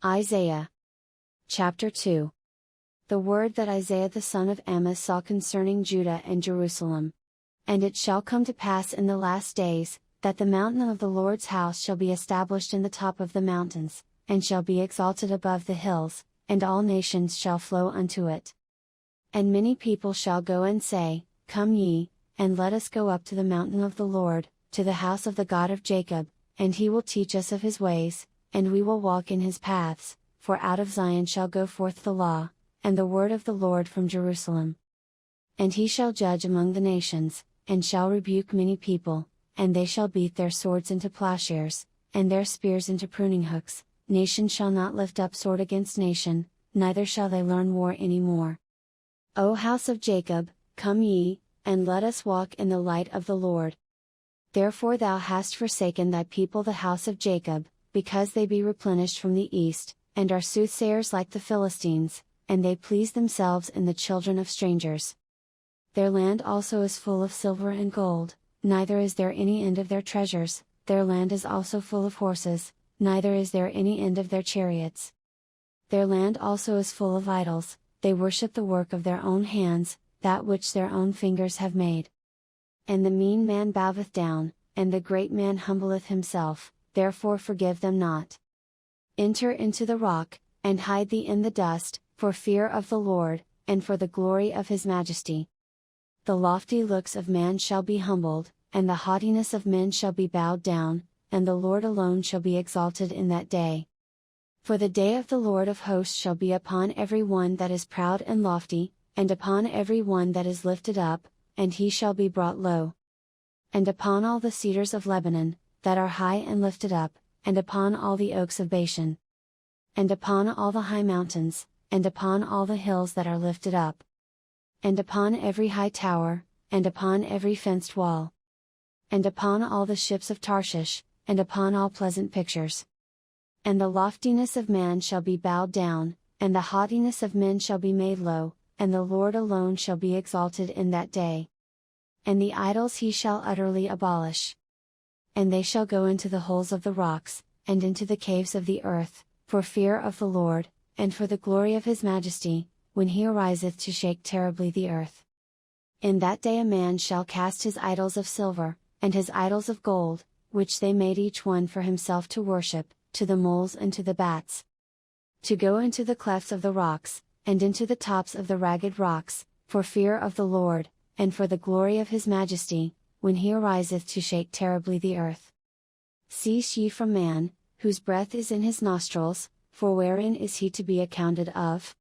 Isaiah. Chapter 2. The word that Isaiah the son of Amoz saw concerning Judah and Jerusalem. And it shall come to pass in the last days, that the mountain of the Lord's house shall be established in the top of the mountains, and shall be exalted above the hills, and all nations shall flow unto it. And many people shall go and say, Come ye, and let us go up to the mountain of the Lord, to the house of the God of Jacob, and he will teach us of his ways, and we will walk in his paths, for out of Zion shall go forth the law, and the word of the Lord from Jerusalem. And he shall judge among the nations, and shall rebuke many people, and they shall beat their swords into plowshares, and their spears into pruning hooks. Nation shall not lift up sword against nation, neither shall they learn war any more. O house of Jacob, come ye, and let us walk in the light of the Lord. Therefore thou hast forsaken thy people the house of Jacob, because they be replenished from the east, and are soothsayers like the Philistines, and they please themselves in the children of strangers. Their land also is full of silver and gold, neither is there any end of their treasures. Their land is also full of horses, neither is there any end of their chariots. Their land also is full of idols, they worship the work of their own hands, that which their own fingers have made. And the mean man boweth down, and the great man humbleth himself, therefore forgive them not. Enter into the rock, and hide thee in the dust, for fear of the Lord, and for the glory of his majesty. The lofty looks of man shall be humbled, and the haughtiness of men shall be bowed down, and the Lord alone shall be exalted in that day. For the day of the Lord of hosts shall be upon every one that is proud and lofty, and upon every one that is lifted up, and he shall be brought low. And upon all the cedars of Lebanon, that are high and lifted up, and upon all the oaks of Bashan. And upon all the high mountains, and upon all the hills that are lifted up. And upon every high tower, and upon every fenced wall. And upon all the ships of Tarshish, and upon all pleasant pictures. And the loftiness of man shall be bowed down, and the haughtiness of men shall be made low, and the Lord alone shall be exalted in that day. And the idols he shall utterly abolish. And they shall go into the holes of the rocks, and into the caves of the earth, for fear of the Lord, and for the glory of his majesty, when he ariseth to shake terribly the earth. In that day a man shall cast his idols of silver, and his idols of gold, which they made each one for himself to worship, to the moles and to the bats. To go into the clefts of the rocks, and into the tops of the ragged rocks, for fear of the Lord, and for the glory of his majesty, when he ariseth to shake terribly the earth. Cease ye from man, whose breath is in his nostrils, for wherein is he to be accounted of?